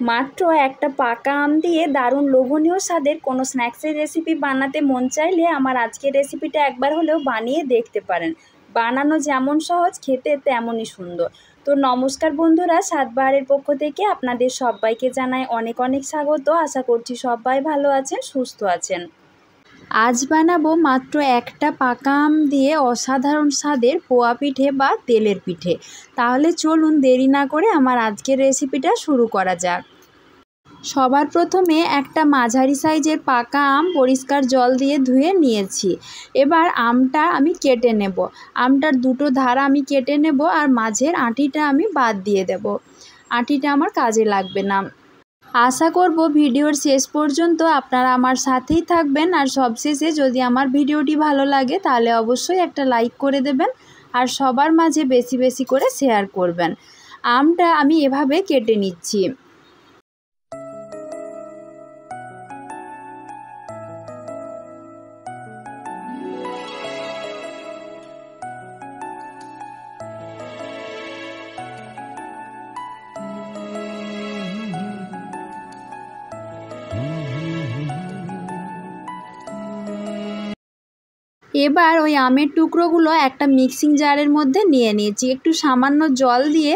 মাত্র একটা পাকা আম দিয়ে দারুণ লোভনীয় স্বাদের কোনো স্ন্যাক্সের রেসিপি বানাতে মন চাইলে আমার আজকের রেসিপিটা একবার হলেও বানিয়ে দেখতে পারেন। বানানো যেমন সহজ, খেতে তেমনই সুন্দর। তো নমস্কার বন্ধুরা, স্বাদবাহারের পক্ষ থেকে আপনাদের সবাইকে জানাই অনেক অনেক স্বাগত। আশা করছি সবাই ভালো আছেন, সুস্থ আছেন। আজ বানাবো মাত্র একটা পাকা আম দিয়ে অসাধারণ স্বাদের পোয়া পিঠে বা তেলের পিঠে। তাহলে চলুন দেরি না করে আমার আজকের রেসিপিটা শুরু করা যাক। সবার প্রথমে একটা মাঝারি সাইজের পাকা আম পরিষ্কার জল দিয়ে ধুয়ে নিয়েছি। এবার আমটা আমি কেটে নেব। আমটার দুটো ধারা আমি কেটে নেব আর মাঝের আঁটিটা আমি বাদ দিয়ে দেব। আঁটিটা আমার কাজে লাগবে না। আশা করব ভিডিওর শেষ পর্যন্ত আপনারা আমার সাথেই থাকবেন। আর সবশেষে যদি আমার ভিডিওটি ভালো লাগে তাহলে অবশ্যই একটা লাইক করে দেবেন আর সবার মাঝে বেশি বেশি করে শেয়ার করবেন। আমটা আমি এভাবে কেটে নিচ্ছি। এবার ওই আমের টুকরোগুলো একটা মিক্সিং জারের মধ্যে নিয়ে নিয়েছি। একটু সামান্য জল দিয়ে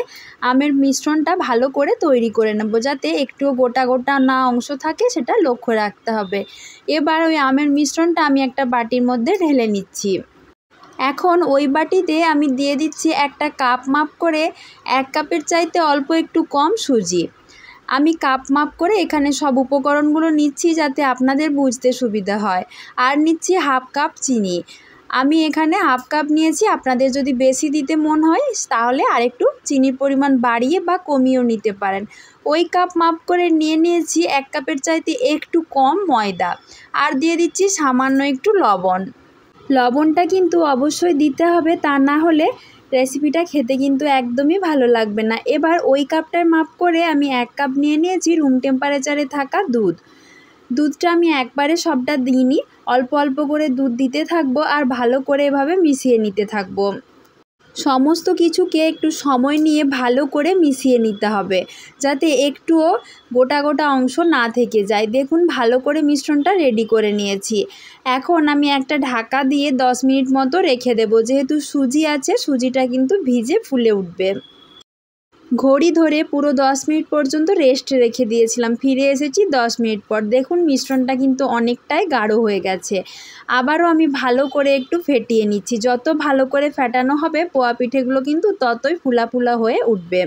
আমের মিশ্রণটা ভালো করে তৈরি করে নেব, যাতে একটুও গোটা গোটা না অংশ থাকে সেটা লক্ষ্য রাখতে হবে। এবার ওই আমের মিশ্রণটা আমি একটা বাটির মধ্যে ঢেলে নিচ্ছি। এখন ওই বাটিতে আমি দিয়ে দিচ্ছি একটা কাপ মাপ করে 1 কাপের চাইতে অল্প একটু কম সুজি। আমি কাপ মাপ করে এখানে সব উপকরণগুলো নিচ্ছি যাতে আপনাদের বুঝতে সুবিধা হয়। আর নিচ্ছি হাফ কাপ চিনি। আমি এখানে হাফ কাপ নিয়েছি, আপনাদের যদি বেশি দিতে মন হয় তাহলে আরেকটু চিনির পরিমাণ বাড়িয়ে বা কমিয়েও নিতে পারেন। ওই কাপ মাপ করে নিয়ে নিয়েছি 1 কাপের চাইতে একটু কম ময়দা। আর দিয়ে দিচ্ছি সামান্য একটু লবণ। লবণটা কিন্তু অবশ্যই দিতে হবে, তা না হলে রেসিপিটা খেতে কিন্তু একদমই ভালো লাগবে না। এবার ওই কাপটার মাপ করে আমি 1 কাপ নিয়ে নিয়েছি রুম টেম্পারেচারে থাকা দুধ। দুধটা আমি একবারে সবটা দিইনি, অল্প অল্প করে দুধ দিতে থাকবো আর ভালো করে এভাবে মিশিয়ে নিতে থাকবো। সমস্ত কিছুকে একটু সময় নিয়ে ভালো করে মিশিয়ে নিতে হবে, যাতে একটুও গোটা গোটা অংশ না থেকে যায়। দেখুন ভালো করে মিশ্রণটা রেডি করে নিয়েছি। এখন আমি একটা ঢাকা দিয়ে 10 মিনিট মতো রেখে দেব। যেহেতু সুজি আছে, সুজিটা কিন্তু ভিজে ফুলে উঠবে। ঘড়ি ধরে পুরো 10 মিনিট পর্যন্ত রেস্ট রেখে দিয়েছিলাম। ফিরে এসেছি 10 মিনিট পর। দেখুন মিশ্রণটা কিন্তু অনেকটাই গাঢ় হয়ে গেছে। আবারও আমি ভালো করে একটু ফেটিয়ে নিচ্ছি। যত ভালো করে ফেটানো হবে পোয়া পিঠেগুলো কিন্তু ততই ফুলা ফুলা হয়ে উঠবে।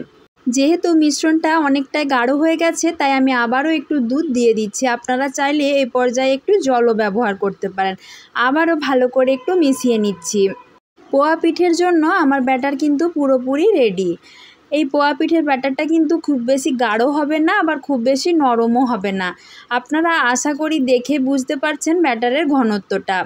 যেহেতু মিশ্রণটা অনেকটাই গাঢ় হয়ে গেছে তাই আমি আবারও একটু দুধ দিয়ে দিচ্ছি। আপনারা চাইলে এই পর্যায়ে একটু জলও ব্যবহার করতে পারেন। আবারও ভালো করে একটু মিশিয়ে নিচ্ছি। পোয়া পিঠের জন্য আমার ব্যাটার কিন্তু পুরোপুরি রেডি। এই পোয়া পিঠের ব্যাটারটা কিন্তু খুব বেশি গাঢ় হবে না, আবার খুব বেশি নরমও হবে না। আপনারা আশা করি দেখে বুঝতে পারছেন ব্যাটারের ঘনত্বটা।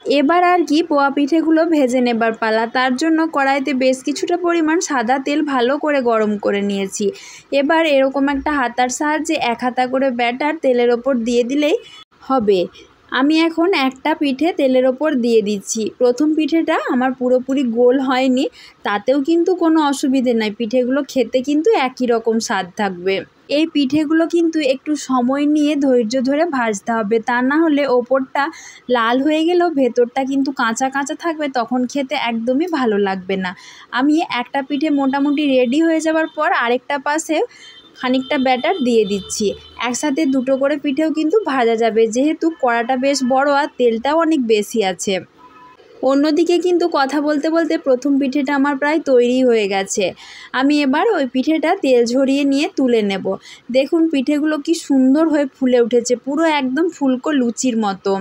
এবার আর কি পোয়া পিঠেগুলো ভেজে নেবার পালা। তার জন্য কড়াইতে বেশ কিছুটা পরিমাণ সাদা তেল ভালো করে গরম করে নিয়েছি। এবার এরকম একটা হাতার সাহায্যে 1 হাতা করে ব্যাটার তেলের ওপর দিয়ে দিলেই হবে। আমি এখন একটা পিঠে তেলের ওপর দিয়ে দিচ্ছি। প্রথম পিঠেটা আমার পুরোপুরি গোল হয়নি, তাতেও কিন্তু কোনো অসুবিধে নাই। পিঠেগুলো খেতে কিন্তু একই রকম স্বাদ থাকবে। এই পিঠেগুলো কিন্তু একটু সময় নিয়ে ধৈর্য ধরে ভাজতে হবে, তা না হলে ওপরটা লাল হয়ে গেলেও ভেতরটা কিন্তু কাঁচা কাঁচা থাকবে, তখন খেতে একদমই ভালো লাগবে না। আমি একটা পিঠে মোটামুটি রেডি হয়ে যাওয়ার পর আরেকটা পাশে খানিকটা ব্যাটার দিয়ে দিচ্ছি। একসাথে দুটো করে পিঠেও কিন্তু ভাজা যাবে, যেহেতু কড়াটা বেশ বড় আর তেলটাও অনেক বেশি আছে। অন্যদিকে কিন্তু কথা বলতে বলতে প্রথম পিঠেটা আমার প্রায় তৈরি হয়ে গেছে। আমি এবার ওই পিঠেটা তেল ঝরিয়ে নিয়ে তুলে নেব। দেখুন পিঠেগুলো কি সুন্দর হয়ে ফুলে উঠেছে, পুরো একদম ফুলকো লুচির মতো।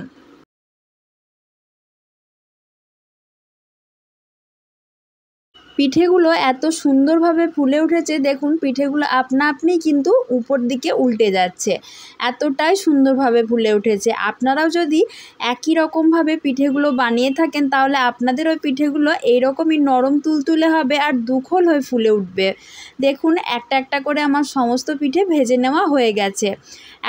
পিঠেগুলো এত সুন্দরভাবে ফুলে উঠেছে, দেখুন পিঠেগুলো আপনা আপনি কিন্তু উপর দিকে উল্টে যাচ্ছে, এতটাই সুন্দরভাবে ফুলে উঠেছে। আপনারাও যদি একই রকমভাবে পিঠেগুলো বানিয়ে থাকেন তাহলে আপনাদের ওই পিঠেগুলো এইরকমই নরম তুলতুলে হবে আর দুখোল হয়ে ফুলে উঠবে। দেখুন একটা একটা করে আমার সমস্ত পিঠে ভেজে নেওয়া হয়ে গেছে।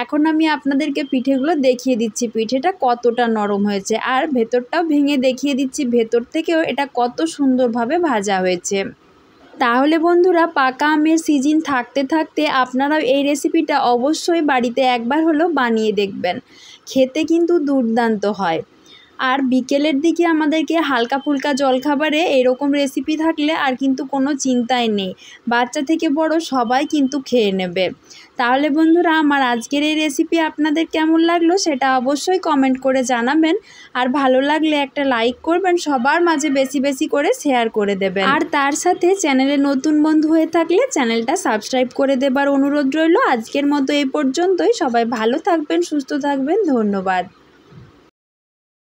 এখন আমি আপনাদেরকে পিঠেগুলো দেখিয়ে দিচ্ছি পিঠেটা কতটা নরম হয়েছে, আর ভেতরটাও ভেঙে দেখিয়ে দিচ্ছি ভেতর থেকেও এটা কত সুন্দরভাবে ভাজা হয়েছে। তাহলে বন্ধুরা পাকা আমের সিজন থাকতে থাকতে আপনারাও এই রেসিপিটা অবশ্যই বাড়িতে একবার হলেও বানিয়ে দেখবেন, খেতে কিন্তু দুর্দান্ত হয়। আর বিকেলের দিকে আমাদেরকে হালকা ফুলকা জলখাবারে এরকম রেসিপি থাকলে আর কিন্তু কোনো চিন্তাই নেই, বাচ্চা থেকে বড় সবাই কিন্তু খেয়ে নেবে। তাহলে বন্ধুরা আমার আজকের এই রেসিপি আপনাদের কেমন লাগলো সেটা অবশ্যই কমেন্ট করে জানাবেন, আর ভালো লাগলে একটা লাইক করবেন, সবার মাঝে বেশি বেশি করে শেয়ার করে দেবেন, আর তার সাথে চ্যানেলে নতুন বন্ধু হয়ে থাকলে চ্যানেলটা সাবস্ক্রাইব করে দেবার অনুরোধ রইল। আজকের মতো এই পর্যন্তই, সবাই ভালো থাকবেন, সুস্থ থাকবেন, ধন্যবাদ।